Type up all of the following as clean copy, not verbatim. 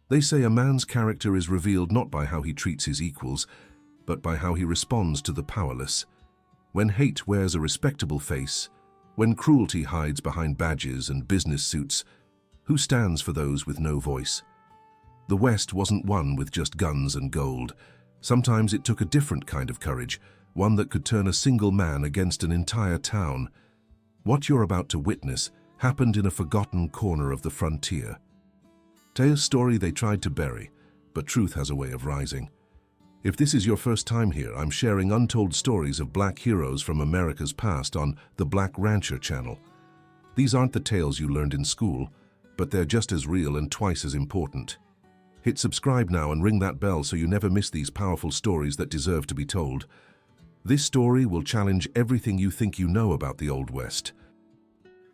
They say a man's character is revealed not by how he treats his equals, but by how he responds to the powerless. When hate wears a respectable face, when cruelty hides behind badges and business suits, who stands for those with no voice? The West wasn't won with just guns and gold. Sometimes it took a different kind of courage, one that could turn a single man against an entire town. What you're about to witness happened in a forgotten corner of the frontier. A story they tried to bury, but truth has a way of rising. If this is your first time here, I'm sharing untold stories of black heroes from America's past on the Black Rancher channel. These aren't the tales you learned in school, but they're just as real and twice as important. Hit subscribe now and ring that bell so you never miss these powerful stories that deserve to be told. This story will challenge everything you think you know about the Old West.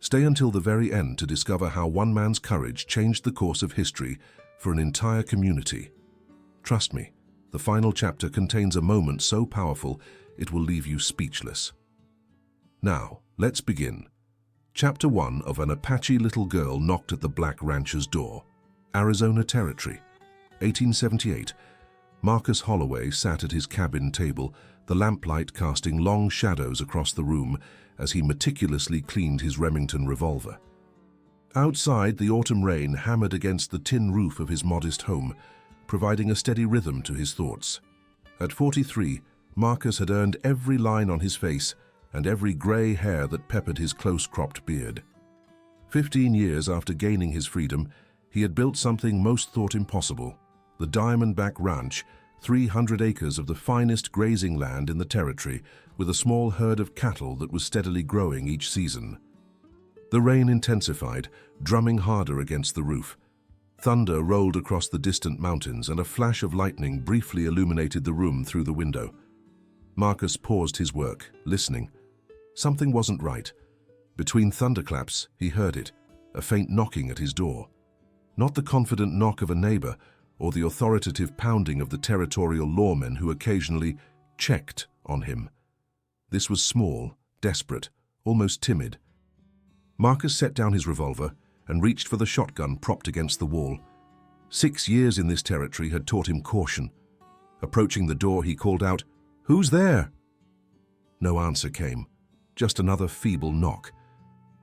Stay until the very end to discover how one man's courage changed the course of history for an entire community. Trust me, the final chapter contains a moment so powerful it will leave you speechless. Now, let's begin. Chapter 1 of An Apache Little Girl Knocked at the Black Rancher's Door. Arizona Territory, 1878. Marcus Holloway sat at his cabin table, the lamplight casting long shadows across the room as he meticulously cleaned his Remington revolver. Outside, the autumn rain hammered against the tin roof of his modest home, providing a steady rhythm to his thoughts. At 43, Marcus had earned every line on his face and every grey hair that peppered his close-cropped beard. 15 years after gaining his freedom, he had built something most thought impossible: the Diamondback Ranch, 300 acres of the finest grazing land in the territory, with a small herd of cattle that was steadily growing each season. The rain intensified, drumming harder against the roof. Thunder rolled across the distant mountains, and a flash of lightning briefly illuminated the room through the window. Marcus paused his work, listening. Something wasn't right. Between thunderclaps, he heard it, a faint knocking at his door. Not the confident knock of a neighbor, or the authoritative pounding of the territorial lawmen who occasionally checked on him. This was small, desperate, almost timid. Marcus set down his revolver and reached for the shotgun propped against the wall. 6 years in this territory had taught him caution. Approaching the door, he called out, "Who's there?" No answer came, just another feeble knock.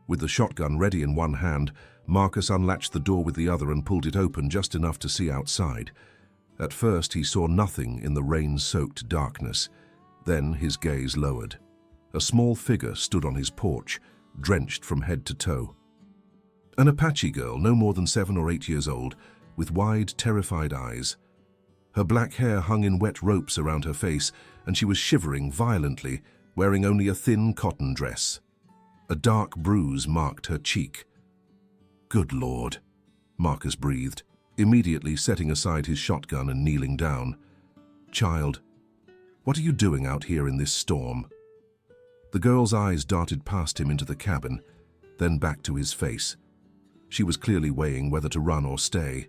With the shotgun ready in one hand, Marcus unlatched the door with the other and pulled it open just enough to see outside. At first, he saw nothing in the rain-soaked darkness. Then his gaze lowered. A small figure stood on his porch, drenched from head to toe. An Apache girl, no more than 7 or 8 years old, with wide, terrified eyes. Her black hair hung in wet ropes around her face, and she was shivering violently, wearing only a thin cotton dress. A dark bruise marked her cheek. "Good Lord," Marcus breathed, immediately setting aside his shotgun and kneeling down. "Child, what are you doing out here in this storm?" The girl's eyes darted past him into the cabin, then back to his face. She was clearly weighing whether to run or stay.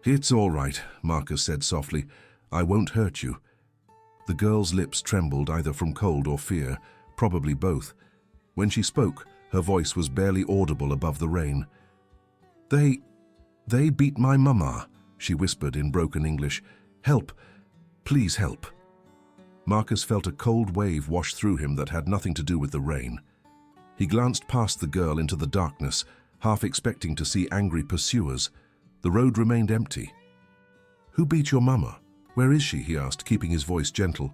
"It's all right," Marcus said softly. "I won't hurt you." The girl's lips trembled either from cold or fear, probably both. When she spoke, her voice was barely audible above the rain. They beat my mama," she whispered in broken English. "Help, please help." Marcus felt a cold wave wash through him that had nothing to do with the rain. He glanced past the girl into the darkness, half expecting to see angry pursuers. The road remained empty. "Who beat your mama? Where is she?" he asked, keeping his voice gentle.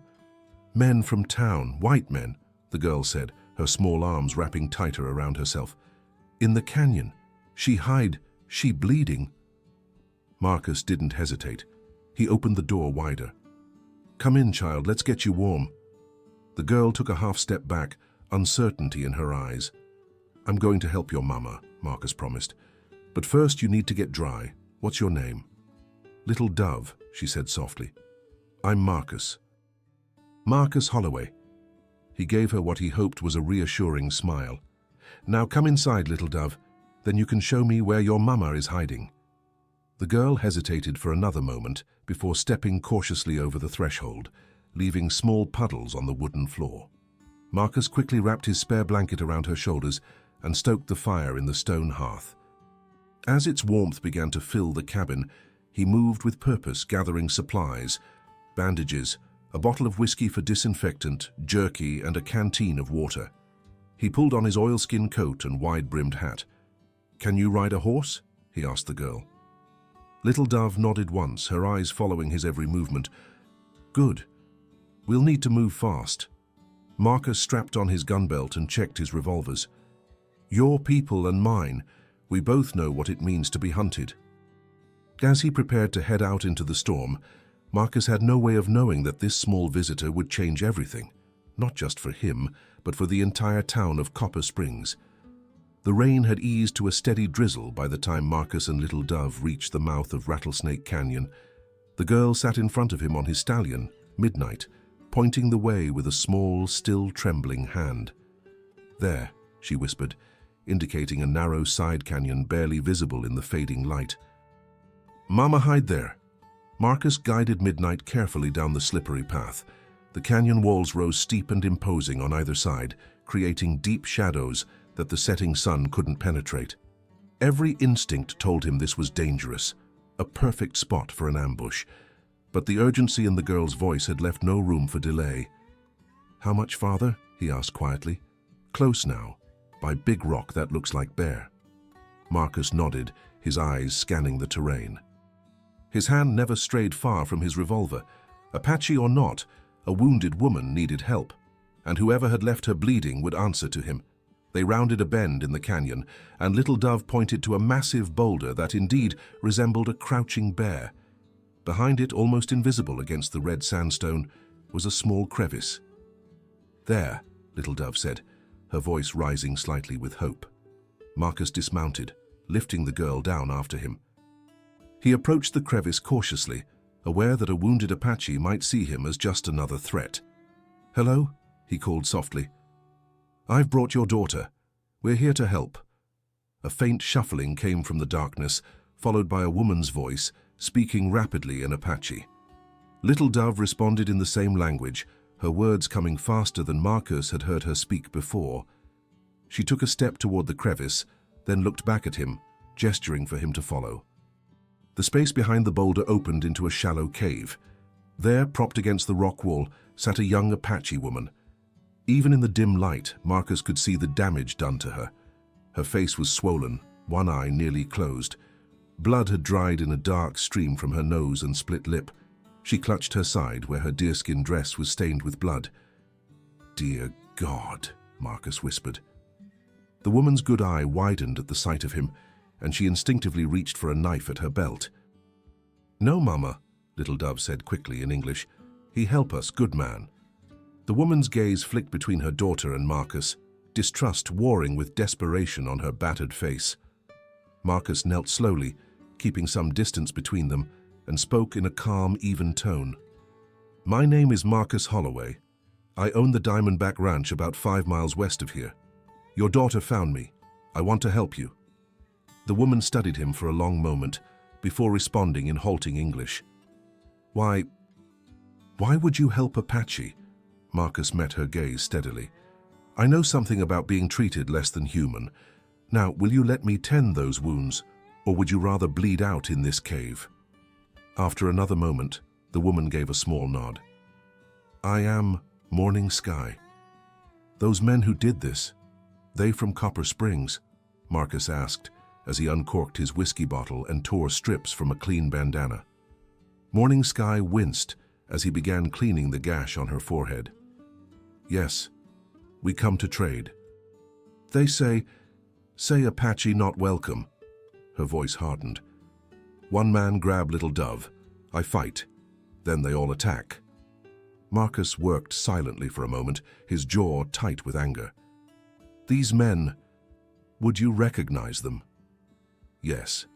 "Men from town, white men," the girl said, her small arms wrapping tighter around herself. "In the canyon. She bleeding." Marcus didn't hesitate. He opened the door wider. "Come in, child, let's get you warm." The girl took a half step back, uncertainty in her eyes. "I'm going to help your mama," Marcus promised. "But first you need to get dry. What's your name?" "Little Dove," she said softly. "I'm Marcus." "Marcus Holloway." He gave her what he hoped was a reassuring smile. "Now come inside, Little Dove. Then you can show me where your mama is hiding." The girl hesitated for another moment before stepping cautiously over the threshold, leaving small puddles on the wooden floor. Marcus quickly wrapped his spare blanket around her shoulders and stoked the fire in the stone hearth. As its warmth began to fill the cabin, He moved with purpose, gathering supplies, bandages, a bottle of whiskey for disinfectant, jerky, and a canteen of water. He pulled on his oilskin coat and wide-brimmed hat. "Can you ride a horse?" he asked the girl. Little Dove nodded once, her eyes following his every movement. "Good. We'll need to move fast." Marcus strapped on his gun belt and checked his revolvers. "Your people and mine, we both know what it means to be hunted." As he prepared to head out into the storm, Marcus had no way of knowing that this small visitor would change everything, not just for him, but for the entire town of Copper Springs. The rain had eased to a steady drizzle by the time Marcus and Little Dove reached the mouth of Rattlesnake Canyon. The girl sat in front of him on his stallion, Midnight, pointing the way with a small, still trembling hand. "There," she whispered, indicating a narrow side canyon barely visible in the fading light. "Mama, hide there." Marcus guided Midnight carefully down the slippery path. The canyon walls rose steep and imposing on either side, creating deep shadows that the setting sun couldn't penetrate. Every instinct told him this was dangerous, a perfect spot for an ambush. But the urgency in the girl's voice had left no room for delay. "How much farther?" he asked quietly. "Close now, by big rock that looks like bear." Marcus nodded, his eyes scanning the terrain. His hand never strayed far from his revolver. Apache or not, a wounded woman needed help, and whoever had left her bleeding would answer to him. They rounded a bend in the canyon, and Little Dove pointed to a massive boulder that indeed resembled a crouching bear. Behind it, almost invisible against the red sandstone, was a small crevice. "There," Little Dove said, her voice rising slightly with hope. Marcus dismounted, lifting the girl down after him. He approached the crevice cautiously, aware that a wounded Apache might see him as just another threat. "Hello?" he called softly. "I've brought your daughter. We're here to help." A faint shuffling came from the darkness, followed by a woman's voice, speaking rapidly in Apache. Little Dove responded in the same language, her words coming faster than Marcus had heard her speak before. She took a step toward the crevice, then looked back at him, gesturing for him to follow. The space behind the boulder opened into a shallow cave. There, propped against the rock wall, sat a young Apache woman. Even in the dim light, Marcus could see the damage done to her. Her face was swollen, one eye nearly closed. Blood had dried in a dark stream from her nose and split lip. She clutched her side, where her deerskin dress was stained with blood. "Dear God," Marcus whispered. The woman's good eye widened at the sight of him, and she instinctively reached for a knife at her belt. "No, Mama," Little Dove said quickly in English. "He help us, good man." The woman's gaze flicked between her daughter and Marcus, distrust warring with desperation on her battered face. Marcus knelt slowly, keeping some distance between them, and spoke in a calm, even tone. "My name is Marcus Holloway. I own the Diamondback Ranch about 5 miles west of here. Your daughter found me. I want to help you." The woman studied him for a long moment, before responding in halting English. Why would you help Apache?" Marcus met her gaze steadily. "I know something about being treated less than human. Now, will you let me tend those wounds, or would you rather bleed out in this cave?" After another moment, the woman gave a small nod. "I am Morning Sky. Those men who did this, they from Copper Springs?" Marcus asked, as he uncorked his whiskey bottle and tore strips from a clean bandana. Morning Sky winced as he began cleaning the gash on her forehead. "Yes, we come to trade. They say Apache not welcome." Her voice hardened. "One man grab Little Dove. I fight. Then they all attack." Marcus worked silently for a moment, his jaw tight with anger. "These men, would you recognize them?" "Yes."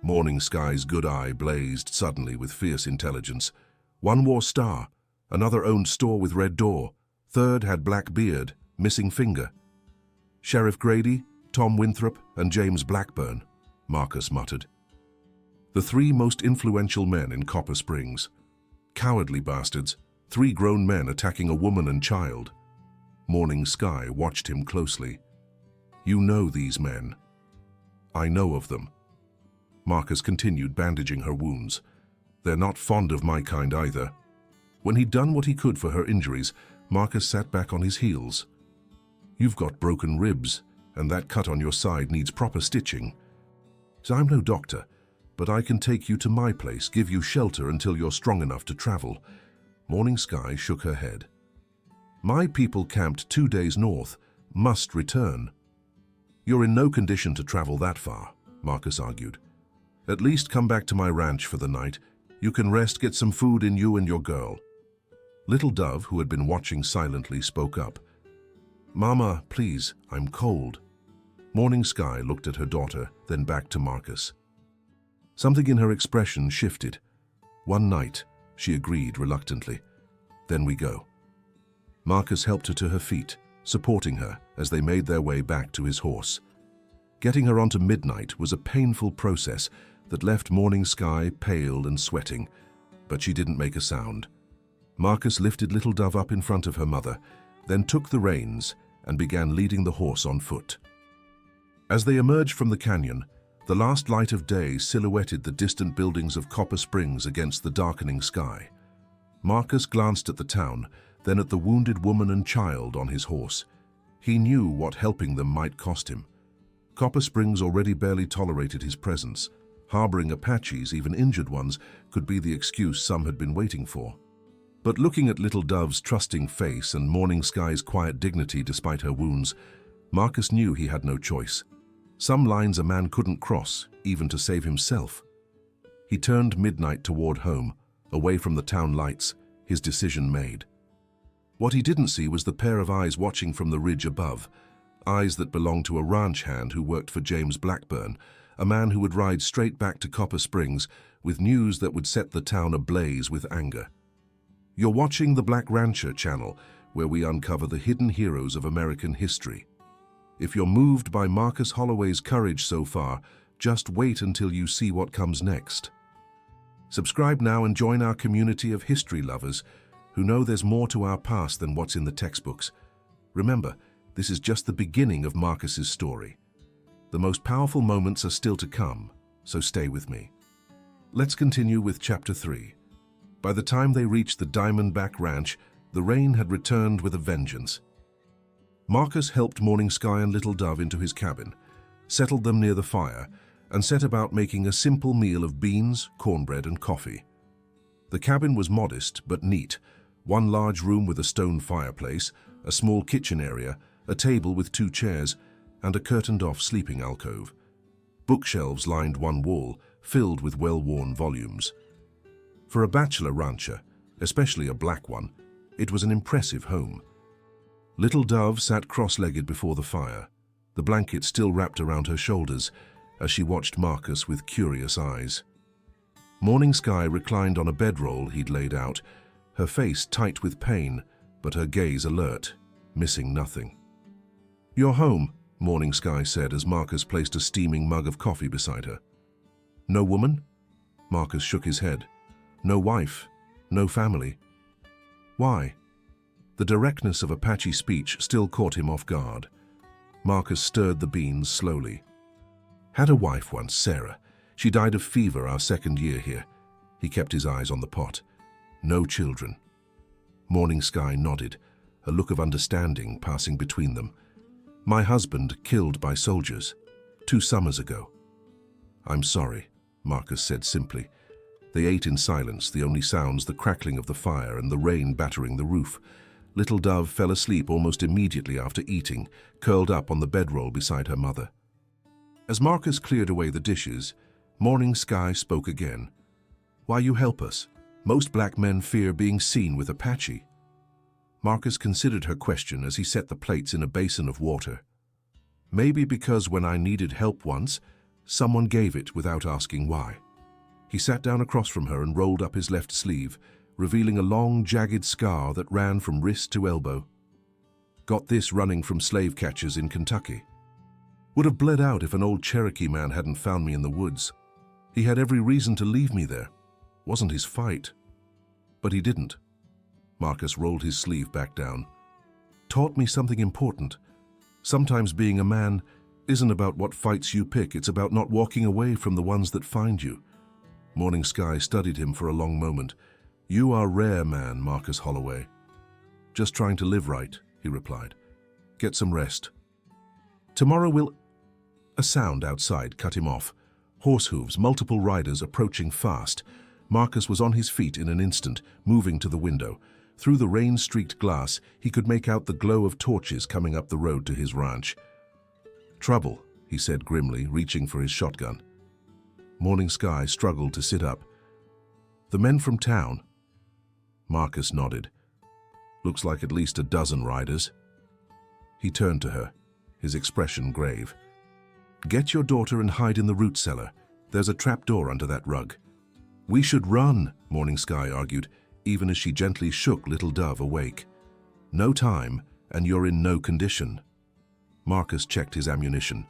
Morning Sky's good eye blazed suddenly with fierce intelligence. One wore star, another owned store with red door, third had black beard, missing finger. "Sheriff Grady, Tom Winthrop, and James Blackburn," Marcus muttered. "The 3 most influential men in Copper Springs. Cowardly bastards, 3 grown men attacking a woman and child." Morning Sky watched him closely. "You know these men." "I know of them." Marcus continued bandaging her wounds. "They're not fond of my kind either." When he'd done what he could for her injuries, Marcus sat back on his heels. "You've got broken ribs, and that cut on your side needs proper stitching. So I'm no doctor, but I can take you to my place, give you shelter until you're strong enough to travel." Morning Sky shook her head. "My people camped 2 days north, must return." "You're in no condition to travel that far," Marcus argued. "At least come back to my ranch for the night. You can rest, get some food in you and your girl." Little Dove, who had been watching silently, spoke up. "Mama, please, I'm cold." Morning Sky looked at her daughter, then back to Marcus. Something in her expression shifted. "One night," she agreed reluctantly. "Then we go." Marcus helped her to her feet, supporting her as they made their way back to his horse. Getting her onto Midnight was a painful process that left Morning Sky pale and sweating, but she didn't make a sound. Marcus lifted Little Dove up in front of her mother, then took the reins and began leading the horse on foot. As they emerged from the canyon, the last light of day silhouetted the distant buildings of Copper Springs against the darkening sky. Marcus glanced at the town, then at the wounded woman and child on his horse. He knew what helping them might cost him. Copper Springs already barely tolerated his presence. Harboring Apaches, even injured ones, could be the excuse some had been waiting for. But looking at Little Dove's trusting face and Morning Sky's quiet dignity despite her wounds, Marcus knew he had no choice. Some lines a man couldn't cross, even to save himself. He turned Midnight toward home, away from the town lights, his decision made. What he didn't see was the pair of eyes watching from the ridge above, eyes that belonged to a ranch hand who worked for James Blackburn, a man who would ride straight back to Copper Springs with news that would set the town ablaze with anger. "You're watching the Black Rancher channel, where we uncover the hidden heroes of American history. If you're moved by Marcus Holloway's courage so far, just wait until you see what comes next." Subscribe now and join our community of history lovers who know there's more to our past than what's in the textbooks. Remember, this is just the beginning of Marcus's story. The most powerful moments are still to come, so stay with me. Let's continue with Chapter 3. By the time they reached the Diamondback Ranch, the rain had returned with a vengeance. Marcus helped Morning Sky and Little Dove into his cabin, settled them near the fire, and set about making a simple meal of beans, cornbread, and coffee. The cabin was modest but neat, one large room with a stone fireplace, a small kitchen area, a table with 2 chairs, and a curtained-off sleeping alcove. Bookshelves lined one wall, filled with well-worn volumes. For a bachelor rancher, especially a black one, it was an impressive home. Little Dove sat cross-legged before the fire, the blanket still wrapped around her shoulders, as she watched Marcus with curious eyes. Morning Sky reclined on a bedroll he'd laid out, her face tight with pain, but her gaze alert, missing nothing. "You're home," Morning Sky said as Marcus placed a steaming mug of coffee beside her. "No woman?" Marcus shook his head. "No wife? No family?" "Why?" The directness of Apache speech still caught him off guard. Marcus stirred the beans slowly. "Had a wife once, Sarah. She died of fever our 2nd year here." He kept his eyes on the pot. "No children." Morning Sky nodded, a look of understanding passing between them. "My husband killed by soldiers 2 summers ago." "I'm sorry," Marcus said simply. They ate in silence, the only sounds the crackling of the fire and the rain battering the roof. Little Dove fell asleep almost immediately after eating, curled up on the bedroll beside her mother. As Marcus cleared away the dishes, Morning Sky spoke again. "Why you help us? Most black men fear being seen with Apache." Marcus considered her question as he set the plates in a basin of water. "Maybe because when I needed help once, someone gave it without asking why." He sat down across from her and rolled up his left sleeve, revealing a long, jagged scar that ran from wrist to elbow. "Got this running from slave catchers in Kentucky. Would have bled out if an old Cherokee man hadn't found me in the woods. He had every reason to leave me there. Wasn't his fight. But he didn't." Marcus rolled his sleeve back down. "Taught me something important. Sometimes being a man isn't about what fights you pick, it's about not walking away from the ones that find you. Morning Sky studied him for a long moment. You are rare, man, Marcus Holloway. Just trying to live right, he replied. Get some rest. Tomorrow we'll... A sound outside cut him off. Horse hooves, multiple riders approaching fast. Marcus was on his feet in an instant, moving to the window. Through the rain-streaked glass, he could make out the glow of torches coming up the road to his ranch. Trouble, he said grimly, reaching for his shotgun. Morning Sky struggled to sit up. The men from town? Marcus nodded. Looks like at least a dozen riders. He turned to her, his expression grave. Get your daughter and hide in the root cellar. There's a trapdoor under that rug. We should run, Morning Sky argued, even as she gently shook Little Dove awake. No time, and you're in no condition. Marcus checked his ammunition.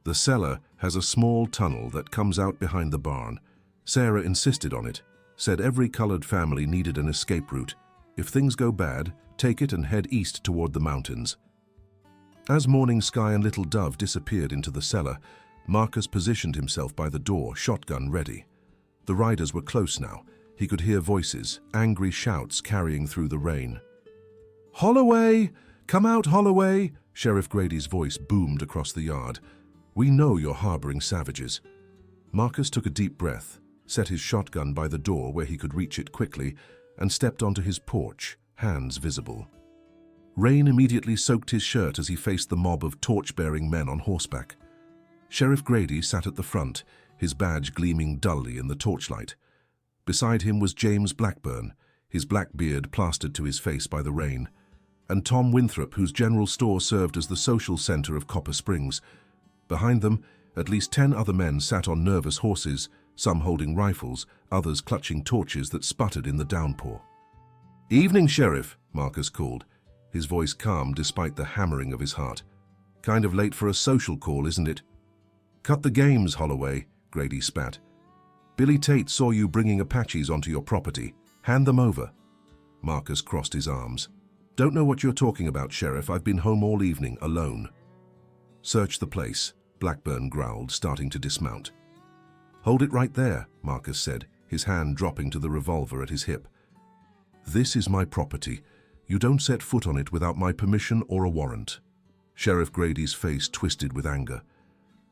The cellar has a small tunnel that comes out behind the barn. Sarah insisted on it, said every colored family needed an escape route. If things go bad, take it and head east toward the mountains. As Morning Sky and Little Dove disappeared into the cellar, Marcus positioned himself by the door, shotgun ready. The riders were close now. He could hear voices, angry shouts carrying through the rain. Holloway! Come out, Holloway! Sheriff Grady's voice boomed across the yard. We know you're harboring savages. Marcus took a deep breath, set his shotgun by the door where he could reach it quickly, and stepped onto his porch, hands visible. Rain immediately soaked his shirt as he faced the mob of torch-bearing men on horseback. Sheriff Grady sat at the front, his badge gleaming dully in the torchlight. Beside him was James Blackburn, his black beard plastered to his face by the rain, and Tom Winthrop, whose general store served as the social center of Copper Springs. Behind them, at least 10 other men sat on nervous horses, some holding rifles, others clutching torches that sputtered in the downpour. Evening, Sheriff, Marcus called, his voice calm despite the hammering of his heart. Kind of late for a social call, isn't it? Cut the games, Holloway, Grady spat. Billy Tate saw you bringing Apaches onto your property. Hand them over. Marcus crossed his arms. Don't know what you're talking about, Sheriff. I've been home all evening, alone. Search the place, Blackburn growled, starting to dismount. Hold it right there, Marcus said, his hand dropping to the revolver at his hip. This is my property. You don't set foot on it without my permission or a warrant. Sheriff Grady's face twisted with anger.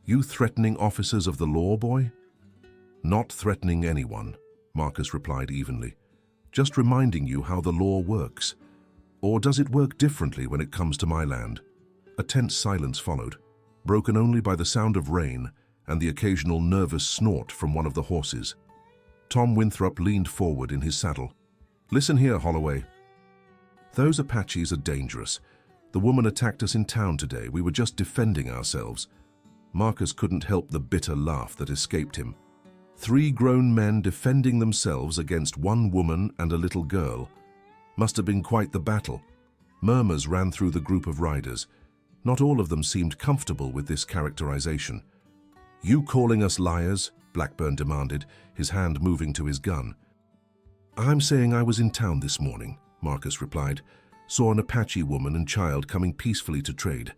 You threatening officers of the law, boy? Not threatening anyone, Marcus replied evenly. Just reminding you how the law works. Or does it work differently when it comes to my land? A tense silence followed, broken only by the sound of rain and the occasional nervous snort from one of the horses. Tom Winthrop leaned forward in his saddle. Listen here, Holloway. Those Apaches are dangerous. The woman attacked us in town today. We were just defending ourselves. Marcus couldn't help the bitter laugh that escaped him. 3 grown men defending themselves against 1 woman and a little girl. Must have been quite the battle. Murmurs ran through the group of riders. Not all of them seemed comfortable with this characterization. You calling us liars? Blackburn demanded, his hand moving to his gun. I'm saying I was in town this morning, Marcus replied. Saw an Apache woman and child coming peacefully to trade.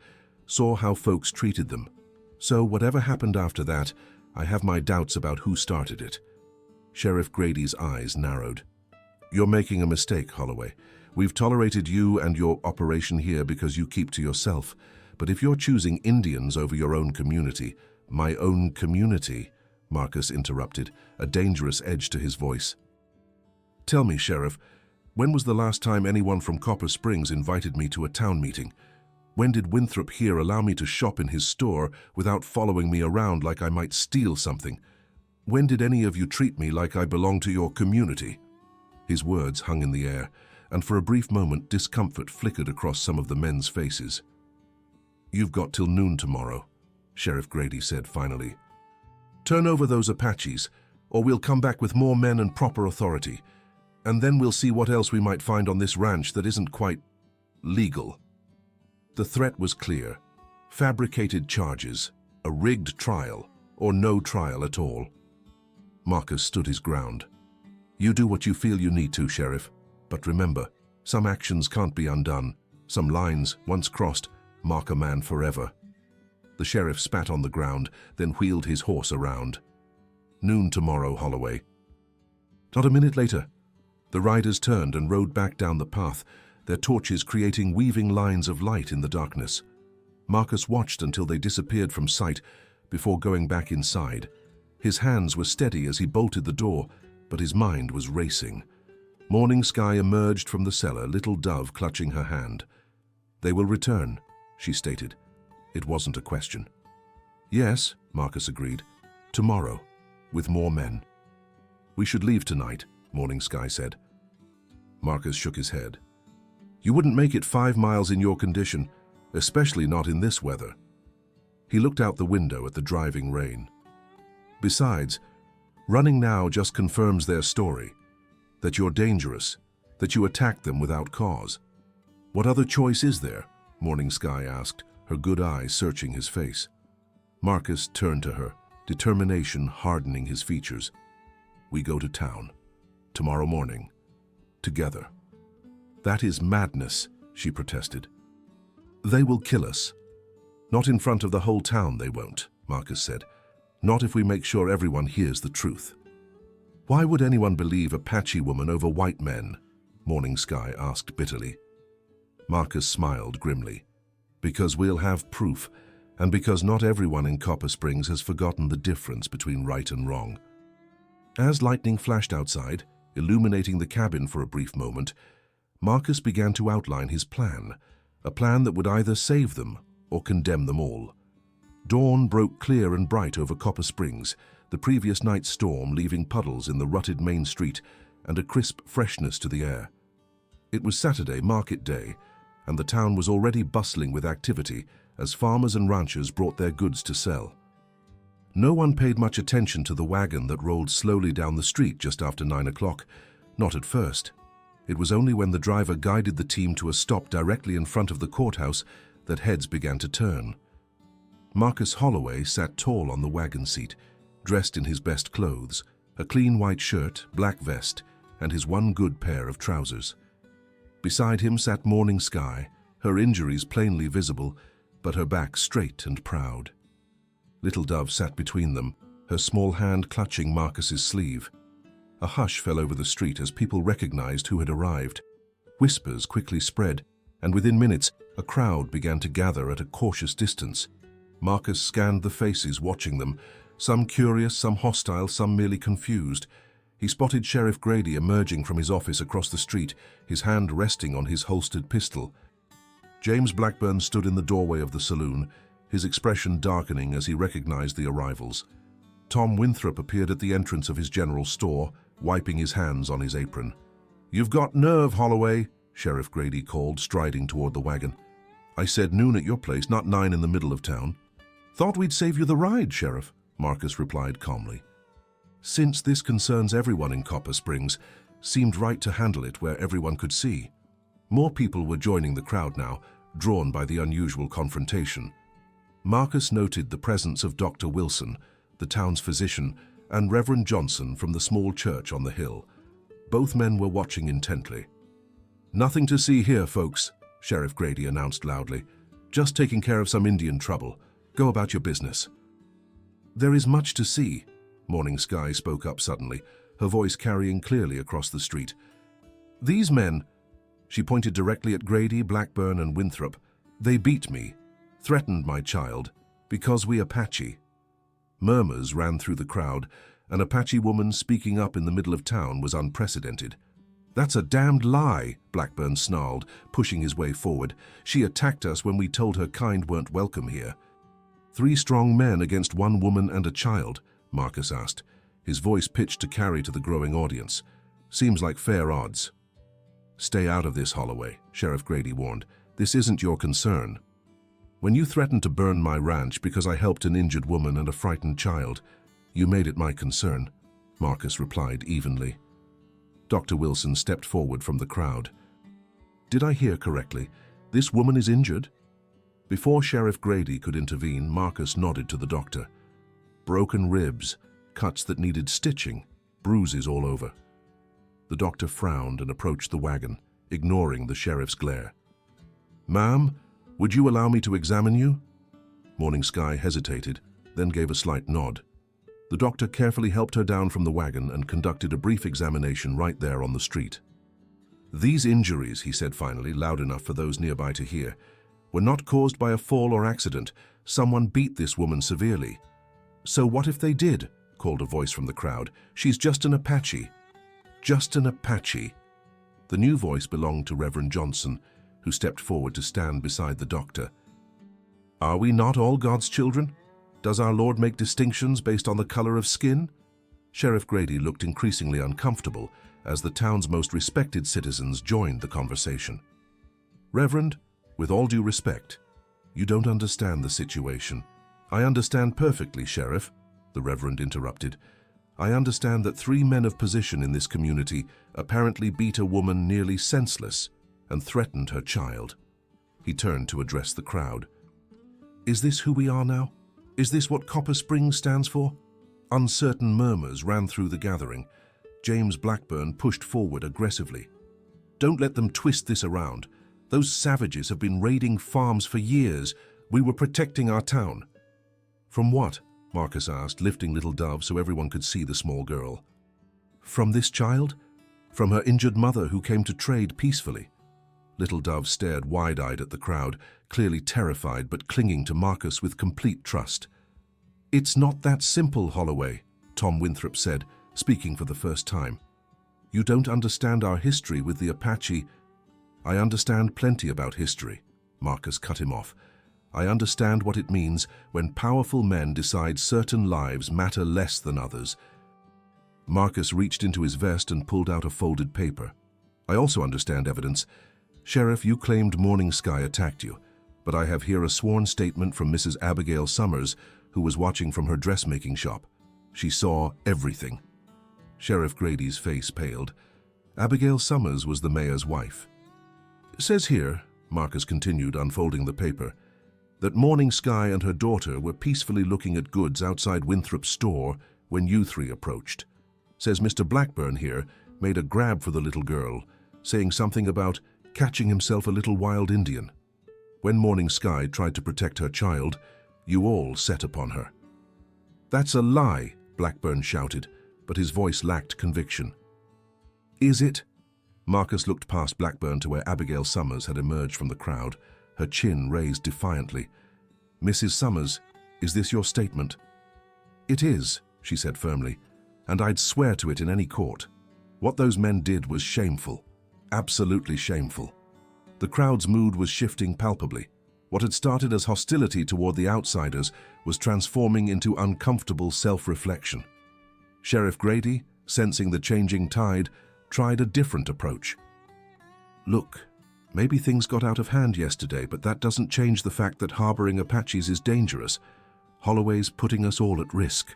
Saw how folks treated them. So whatever happened after that, I have my doubts about who started it. Sheriff Grady's eyes narrowed. You're making a mistake, Holloway. We've tolerated you and your operation here because you keep to yourself. But if you're choosing Indians over your own community, my own community, Marcus interrupted, a dangerous edge to his voice. Tell me, Sheriff, when was the last time anyone from Copper Springs invited me to a town meeting? When did Winthrop here allow me to shop in his store without following me around like I might steal something? When did any of you treat me like I belong to your community? His words hung in the air, and for a brief moment discomfort flickered across some of the men's faces. You've got till noon tomorrow, Sheriff Grady said finally. Turn over those Apaches, or we'll come back with more men and proper authority, and then we'll see what else we might find on this ranch that isn't quite legal. The threat was clear. Fabricated charges, a rigged trial, or no trial at all. Marcus stood his ground. You do what you feel you need to, Sheriff. But remember, some actions can't be undone. Some lines, once crossed, mark a man forever. The sheriff spat on the ground, then wheeled his horse around. "Noon tomorrow, Holloway." Not a minute later, the riders turned and rode back down the path, their torches creating weaving lines of light in the darkness. Marcus watched until they disappeared from sight before going back inside. His hands were steady as he bolted the door, but his mind was racing. Morning Sky emerged from the cellar, Little Dove clutching her hand. "They will return," she stated. It wasn't a question. "Yes," Marcus agreed. "Tomorrow, with more men." "We should leave tonight," Morning Sky said. Marcus shook his head. "You wouldn't make it 5 miles in your condition, especially not in this weather." He looked out the window at the driving rain. "Besides, running now just confirms their story, that you're dangerous, that you attacked them without cause. What other choice is there?" Morning Sky asked, her good eyes searching his face. Marcus turned to her, determination hardening his features. "We go to town. Tomorrow morning. Together." "That is madness," she protested. "They will kill us." "Not in front of the whole town they won't," Marcus said. "Not if we make sure everyone hears the truth." "Why would anyone believe Apache woman over white men?" Morning Sky asked bitterly. Marcus smiled grimly. "Because we'll have proof, and because not everyone in Copper Springs has forgotten the difference between right and wrong." As lightning flashed outside, illuminating the cabin for a brief moment, Marcus began to outline his plan, a plan that would either save them or condemn them all. Dawn broke clear and bright over Copper Springs, the previous night's storm leaving puddles in the rutted main street and a crisp freshness to the air. It was Saturday, market day, and the town was already bustling with activity as farmers and ranchers brought their goods to sell. No one paid much attention to the wagon that rolled slowly down the street just after 9 o'clock, not at first. It was only when the driver guided the team to a stop directly in front of the courthouse that heads began to turn. Marcus Holloway sat tall on the wagon seat, dressed in his best clothes, a clean white shirt, black vest, and his one good pair of trousers. Beside him sat Morning Sky, her injuries plainly visible, but her back straight and proud. Little Dove sat between them, her small hand clutching Marcus's sleeve. A hush fell over the street as people recognized who had arrived. Whispers quickly spread, and within minutes, a crowd began to gather at a cautious distance. Marcus scanned the faces watching them, some curious, some hostile, some merely confused. He spotted Sheriff Grady emerging from his office across the street, his hand resting on his holstered pistol. James Blackburn stood in the doorway of the saloon, his expression darkening as he recognized the arrivals. Tom Winthrop appeared at the entrance of his general store, wiping his hands on his apron. "You've got nerve, Holloway," Sheriff Grady called, striding toward the wagon. "I said noon at your place, not 9 in the middle of town." "Thought we'd save you the ride, Sheriff," Marcus replied calmly. "Since this concerns everyone in Copper Springs, seemed right to handle it where everyone could see." More people were joining the crowd now, drawn by the unusual confrontation. Marcus noted the presence of Dr. Wilson, the town's physician, and Reverend Johnson from the small church on the hill. Both men were watching intently. "Nothing to see here, folks," Sheriff Grady announced loudly. "Just taking care of some Indian trouble. Go about your business." "There is much to see," Morning Sky spoke up suddenly, her voice carrying clearly across the street. "These men," she pointed directly at Grady, Blackburn, and Winthrop, "they beat me, threatened my child, because we Apache." Murmurs ran through the crowd. An Apache woman speaking up in the middle of town was unprecedented. "That's a damned lie," Blackburn snarled, pushing his way forward. "She attacked us when we told her kind weren't welcome here." "3 strong men against 1 woman and a child?" Marcus asked, his voice pitched to carry to the growing audience. "Seems like fair odds." "Stay out of this, Holloway," Sheriff Grady warned. "This isn't your concern. When you threatened to burn my ranch because I helped an injured woman and a frightened child, you made it my concern," Marcus replied evenly. Dr. Wilson stepped forward from the crowd. "Did I hear correctly? This woman is injured?" Before Sheriff Grady could intervene, Marcus nodded to the doctor. "Broken ribs, cuts that needed stitching, bruises all over." The doctor frowned and approached the wagon, ignoring the sheriff's glare. "Ma'am, would you allow me to examine you?" Morning Sky hesitated, then gave a slight nod. The doctor carefully helped her down from the wagon and conducted a brief examination right there on the street. "These injuries," he said finally, loud enough for those nearby to hear, "were not caused by a fall or accident. Someone beat this woman severely." "So what if they did?" called a voice from the crowd. "She's just an Apache." "Just an Apache." The new voice belonged to Reverend Johnson, who stepped forward to stand beside the doctor. "Are we not all God's children? Does our Lord make distinctions based on the color of skin?" Sheriff Grady looked increasingly uncomfortable as the town's most respected citizens joined the conversation. "Reverend, with all due respect, you don't understand the situation." "I understand perfectly, Sheriff," the Reverend interrupted. "I understand that 3 men of position in this community apparently beat a woman nearly senseless and threatened her child." He turned to address the crowd. "Is this who we are now? Is this what Copper Springs stands for?" Uncertain murmurs ran through the gathering. James Blackburn pushed forward aggressively. "Don't let them twist this around. Those savages have been raiding farms for years. We were protecting our town." "From what?" Marcus asked, lifting Little Dove so everyone could see the small girl. "From this child? From her injured mother who came to trade peacefully." Little Dove stared wide-eyed at the crowd, clearly terrified but clinging to Marcus with complete trust. "It's not that simple, Holloway," Tom Winthrop said, speaking for the first time. "You don't understand our history with the Apache." "I understand plenty about history," Marcus cut him off. "I understand what it means when powerful men decide certain lives matter less than others." Marcus reached into his vest and pulled out a folded paper. "I also understand evidence. Sheriff, you claimed Morning Sky attacked you, but I have here a sworn statement from Mrs. Abigail Summers, who was watching from her dressmaking shop. She saw everything." Sheriff Grady's face paled. Abigail Summers was the mayor's wife. "It says here," Marcus continued, unfolding the paper, "that Morning Sky and her daughter were peacefully looking at goods outside Winthrop's store when you 3 approached. Says Mr. Blackburn here made a grab for the little girl, saying something about catching himself a little wild Indian. When Morning Sky tried to protect her child, you all set upon her." "That's a lie," Blackburn shouted, but his voice lacked conviction. "Is it?" Marcus looked past Blackburn to where Abigail Summers had emerged from the crowd, her chin raised defiantly. "Mrs. Summers, is this your statement?" "It is," she said firmly, "and I'd swear to it in any court. What those men did was shameful, absolutely shameful." The crowd's mood was shifting palpably. What had started as hostility toward the outsiders was transforming into uncomfortable self-reflection. Sheriff Grady, sensing the changing tide, tried a different approach. "Look, maybe things got out of hand yesterday, but that doesn't change the fact that harboring Apaches is dangerous. Holloway's putting us all at risk."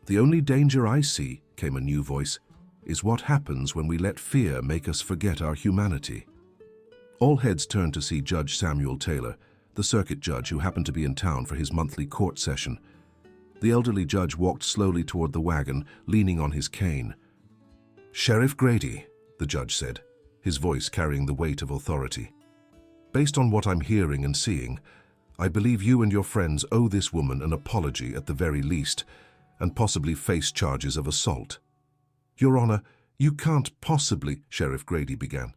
"The only danger I see," came a new voice, "is what happens when we let fear make us forget our humanity." All heads turned to see Judge Samuel Taylor, the circuit judge who happened to be in town for his monthly court session. The elderly judge walked slowly toward the wagon, leaning on his cane. "Sheriff Grady," the judge said, his voice carrying the weight of authority. "Based on what I'm hearing and seeing, I believe you and your friends owe this woman an apology at the very least, and possibly face charges of assault." "Your Honor, you can't possibly," Sheriff Grady began.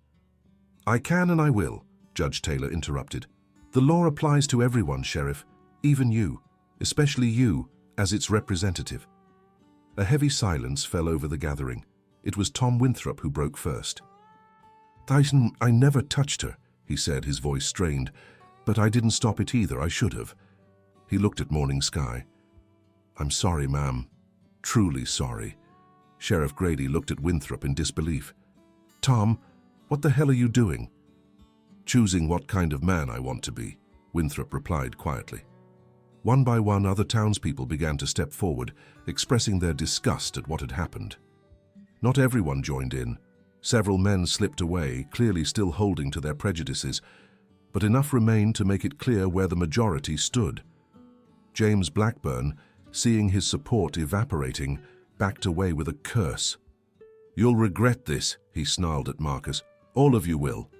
"I can and I will," Judge Taylor interrupted. "The law applies to everyone, Sheriff, even you, especially you, as its representative." A heavy silence fell over the gathering. It was Tom Winthrop who broke first. I never touched her," he said, his voice strained, "but I didn't stop it either. I should have." He looked at Morning Sky. "I'm sorry, ma'am. Truly sorry." Sheriff Grady looked at Winthrop in disbelief. "Tom, what the hell are you doing?" "Choosing what kind of man I want to be," Winthrop replied quietly. One by one, other townspeople began to step forward, expressing their disgust at what had happened. Not everyone joined in. Several men slipped away, clearly still holding to their prejudices, but enough remained to make it clear where the majority stood. James Blackburn, seeing his support evaporating, backed away with a curse. "You'll regret this," he snarled at Marcus. "All of you will."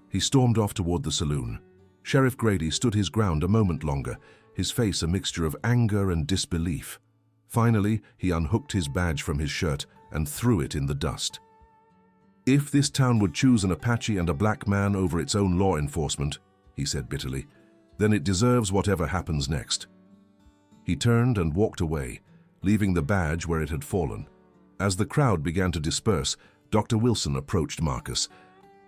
He stormed off toward the saloon. Sheriff Grady stood his ground a moment longer, his face a mixture of anger and disbelief. Finally, he unhooked his badge from his shirt and threw it in the dust. "If this town would choose an Apache and a black man over its own law enforcement," he said bitterly, "then it deserves whatever happens next." He turned and walked away, leaving the badge where it had fallen. As the crowd began to disperse, Dr. Wilson approached Marcus.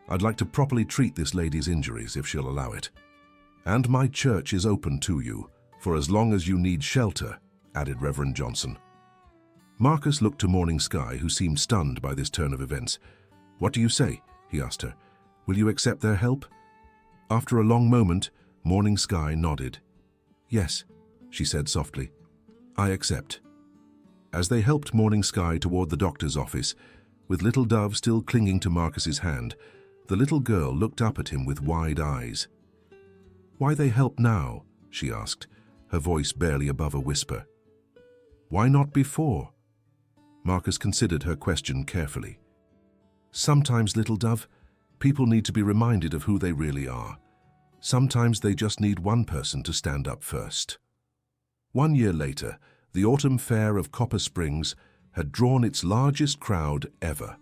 "I'd like to properly treat this lady's injuries, if she'll allow it. And my church is open to you, for as long as you need shelter," added Reverend Johnson. Marcus looked to Morning Sky, who seemed stunned by this turn of events. "What do you say?" he asked her. "Will you accept their help?" After a long moment, Morning Sky nodded. "Yes," she said softly. "I accept." As they helped Morning Sky toward the doctor's office, with Little Dove still clinging to Marcus's hand, the little girl looked up at him with wide eyes. "Why they help now?" she asked, her voice barely above a whisper. "Why not before?" Marcus considered her question carefully. "Sometimes, Little Dove, people need to be reminded of who they really are. Sometimes they just need one person to stand up first." 1 year later, the autumn fair of Copper Springs had drawn its largest crowd ever.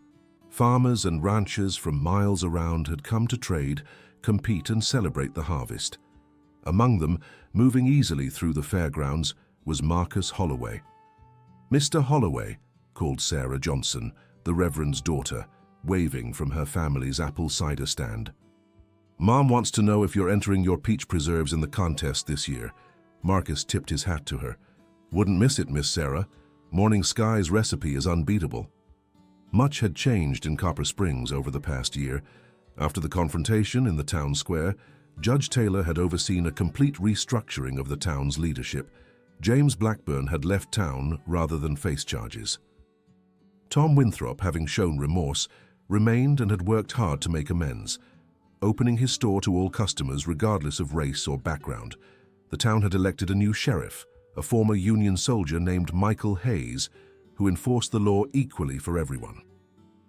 Farmers and ranchers from miles around had come to trade, compete, and celebrate the harvest. Among them, moving easily through the fairgrounds, was Marcus Holloway. "Mr. Holloway," called Sarah Johnson, the Reverend's daughter, waving from her family's apple cider stand. "Mom wants to know if you're entering your peach preserves in the contest this year." Marcus tipped his hat to her. "Wouldn't miss it, Miss Sarah. Morning Sky's recipe is unbeatable." Much had changed in Copper Springs over the past year. After the confrontation in the town square, Judge Taylor had overseen a complete restructuring of the town's leadership. James Blackburn had left town rather than face charges. Tom Winthrop, having shown remorse, remained and had worked hard to make amends, opening his store to all customers regardless of race or background. The town had elected a new sheriff, a former Union soldier named Michael Hayes, who enforced the law equally for everyone.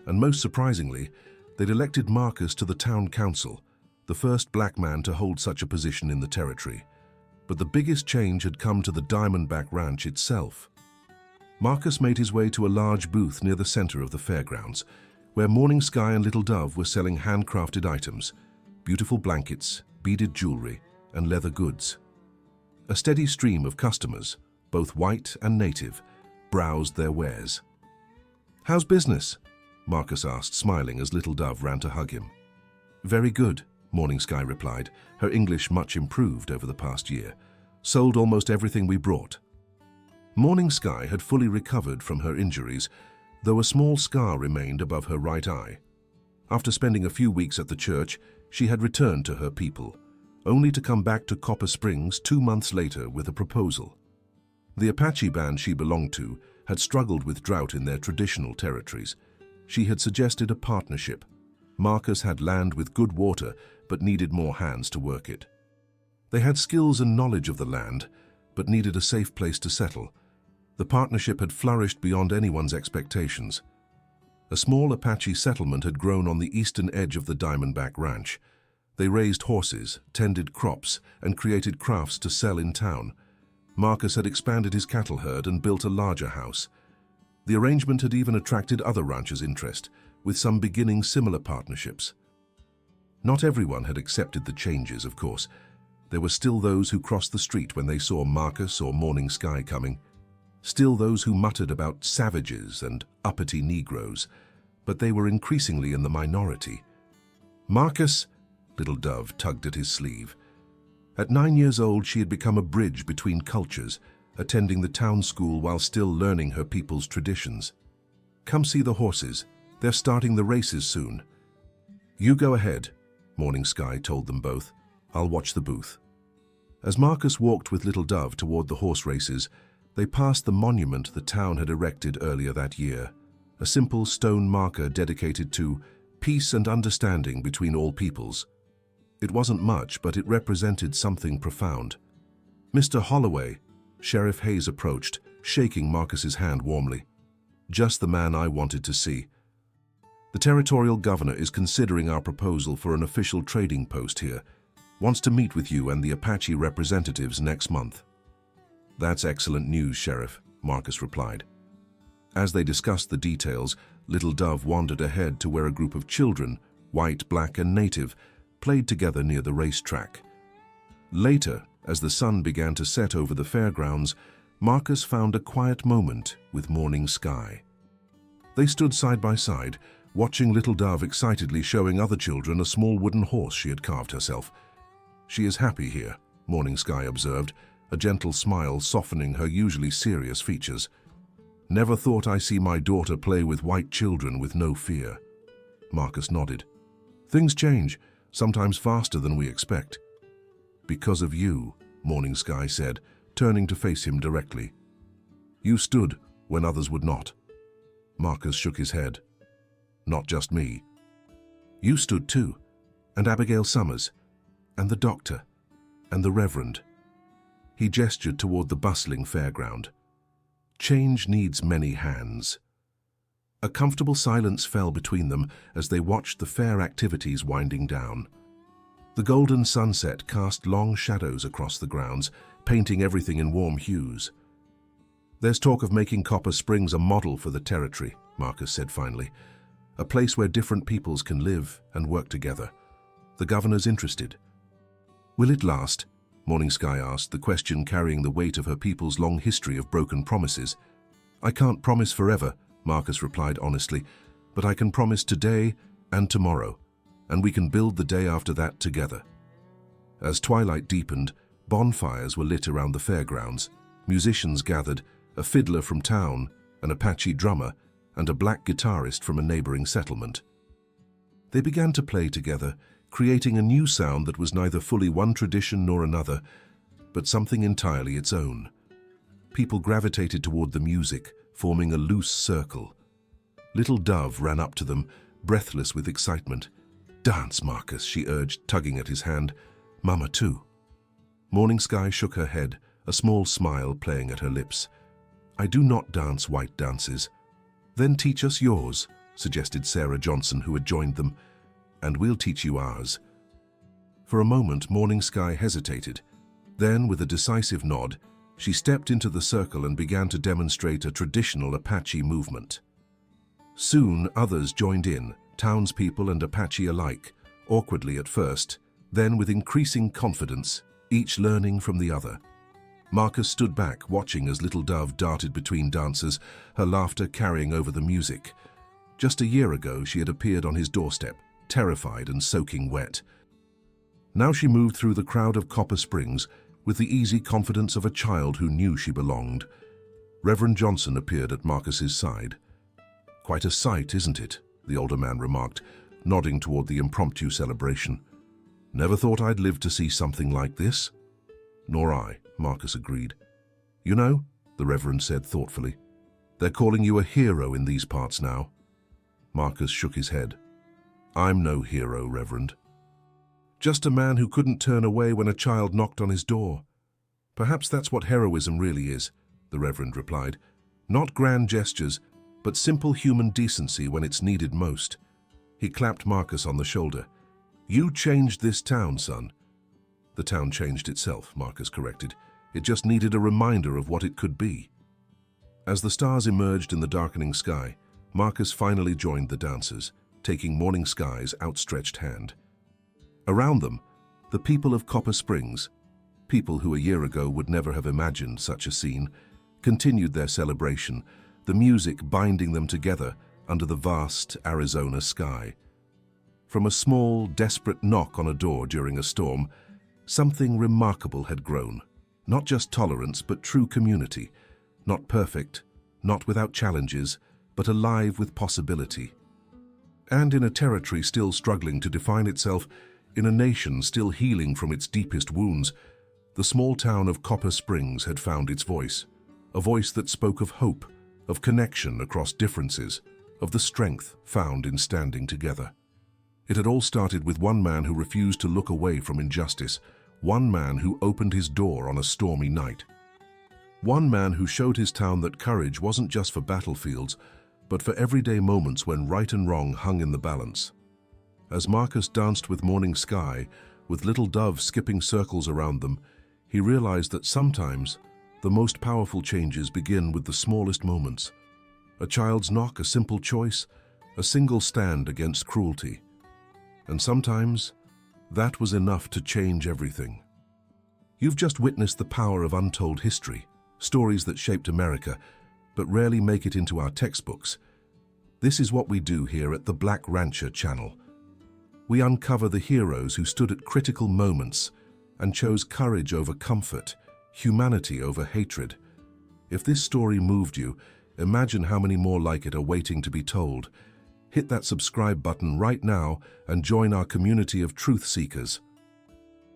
And most surprisingly, they'd elected Marcus to the town council, the first black man to hold such a position in the territory. But the biggest change had come to the Diamondback Ranch itself. Marcus made his way to a large booth near the center of the fairgrounds, where Morning Sky and Little Dove were selling handcrafted items, beautiful blankets, beaded jewelry, and leather goods. A steady stream of customers, both white and native, browsed their wares. "How's business?" Marcus asked, smiling as Little Dove ran to hug him. "Very good," Morning Sky replied, her English much improved over the past year. "Sold almost everything we brought." Morning Sky had fully recovered from her injuries, though a small scar remained above her right eye. After spending a few weeks at the church, she had returned to her people, only to come back to Copper Springs 2 months later with a proposal. The Apache band she belonged to had struggled with drought in their traditional territories. She had suggested a partnership. Marcus had land with good water, but needed more hands to work it. They had skills and knowledge of the land, but needed a safe place to settle. The partnership had flourished beyond anyone's expectations. A small Apache settlement had grown on the eastern edge of the Diamondback Ranch. They raised horses, tended crops, and created crafts to sell in town. Marcus had expanded his cattle herd and built a larger house. The arrangement had even attracted other ranchers' interest, with some beginning similar partnerships. Not everyone had accepted the changes, of course. There were still those who crossed the street when they saw Marcus or Morning Sky coming. Still those who muttered about savages and uppity Negroes, but they were increasingly in the minority. "Marcus," Little Dove tugged at his sleeve. At 9 years old, she had become a bridge between cultures, attending the town school while still learning her people's traditions. "Come see the horses. They're starting the races soon." "You go ahead," Morning Sky told them both. "I'll watch the booth." As Marcus walked with Little Dove toward the horse races, they passed the monument the town had erected earlier that year, a simple stone marker dedicated to peace and understanding between all peoples. It wasn't much, but it represented something profound. "Mr. Holloway," Sheriff Hayes approached, shaking Marcus's hand warmly. "Just the man I wanted to see. The territorial governor is considering our proposal for an official trading post here. Wants to meet with you and the Apache representatives next month." "That's excellent news, Sheriff," Marcus replied. As they discussed the details, Little Dove wandered ahead to where a group of children, white, black, and native, played together near the racetrack. Later, as the sun began to set over the fairgrounds, Marcus found a quiet moment with Morning Sky. They stood side by side, watching Little Dove excitedly showing other children a small wooden horse she had carved herself. "She is happy here," Morning Sky observed, a gentle smile softening her usually serious features. "Never thought I see my daughter play with white children with no fear." Marcus nodded. "Things change, sometimes faster than we expect." "Because of you," Morning Sky said, turning to face him directly. "You stood when others would not." Marcus shook his head. "Not just me. You stood too, and Abigail Summers, and the doctor, and the Reverend." He gestured toward the bustling fairground. "Change needs many hands." A comfortable silence fell between them as they watched the fair activities winding down. The golden sunset cast long shadows across the grounds, painting everything in warm hues. "There's talk of making Copper Springs a model for the territory," Marcus said finally. "A place where different peoples can live and work together. The governor's interested." "Will it last?" Morning Sky asked, the question carrying the weight of her people's long history of broken promises. "I can't promise forever," Marcus replied honestly, "but I can promise today and tomorrow, and we can build the day after that together." As twilight deepened, bonfires were lit around the fairgrounds. Musicians gathered, a fiddler from town, an Apache drummer, and a black guitarist from a neighboring settlement. They began to play together, creating a new sound that was neither fully one tradition nor another, but something entirely its own. People gravitated toward the music, forming a loose circle. Little Dove ran up to them, breathless with excitement. "Dance, Marcus," she urged, tugging at his hand. "Mama too." Morning Sky shook her head, a small smile playing at her lips. "I do not dance white dances." "Then teach us yours," suggested Sarah Johnson, who had joined them, "and we'll teach you ours." For a moment, Morning Sky hesitated. Then, with a decisive nod, she stepped into the circle and began to demonstrate a traditional Apache movement. Soon, others joined in, townspeople and Apache alike, awkwardly at first, then with increasing confidence, each learning from the other. Marcus stood back, watching as Little Dove darted between dancers, her laughter carrying over the music. Just a year ago, she had appeared on his doorstep, terrified and soaking wet. Now she moved through the crowd of Copper Springs with the easy confidence of a child who knew she belonged. Reverend Johnson appeared at Marcus's side. "Quite a sight, isn't it?" the older man remarked, nodding toward the impromptu celebration. "Never thought I'd live to see something like this." "Nor I," Marcus agreed. "You know," the Reverend said thoughtfully, "they're calling you a hero in these parts now." Marcus shook his head. "I'm no hero, Reverend. Just a man who couldn't turn away when a child knocked on his door." "Perhaps that's what heroism really is," the Reverend replied. "Not grand gestures, but simple human decency when it's needed most." He clapped Marcus on the shoulder. "You changed this town, son." "The town changed itself," Marcus corrected. "It just needed a reminder of what it could be." As the stars emerged in the darkening sky, Marcus finally joined the dancers, taking Morning Sky's outstretched hand. Around them, the people of Copper Springs, people who a year ago would never have imagined such a scene, continued their celebration, the music binding them together under the vast Arizona sky. From a small, desperate knock on a door during a storm, something remarkable had grown. Not just tolerance, but true community. Not perfect, not without challenges, but alive with possibility. And in a territory still struggling to define itself, in a nation still healing from its deepest wounds, the small town of Copper Springs had found its voice. A voice that spoke of hope, of connection across differences, of the strength found in standing together. It had all started with one man who refused to look away from injustice, one man who opened his door on a stormy night. One man who showed his town that courage wasn't just for battlefields, but for everyday moments when right and wrong hung in the balance. As Marcus danced with Morning Sky, with little doves skipping circles around them, he realized that sometimes the most powerful changes begin with the smallest moments. A child's knock, a simple choice, a single stand against cruelty. And sometimes that was enough to change everything. You've just witnessed the power of untold history, stories that shaped America, but rarely make it into our textbooks. This is what we do here at the Black Rancher channel. We uncover the heroes who stood at critical moments and chose courage over comfort, humanity over hatred. If this story moved you, imagine how many more like it are waiting to be told. Hit that subscribe button right now and join our community of truth seekers.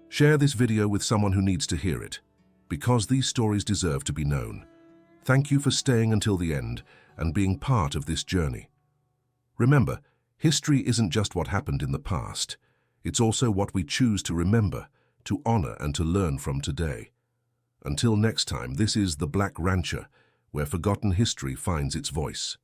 Share this video with someone who needs to hear it, because these stories deserve to be known. Thank you for staying until the end and being part of this journey. Remember, history isn't just what happened in the past. It's also what we choose to remember, to honor and to learn from today. Until next time, this is the Black Rancher, where forgotten history finds its voice.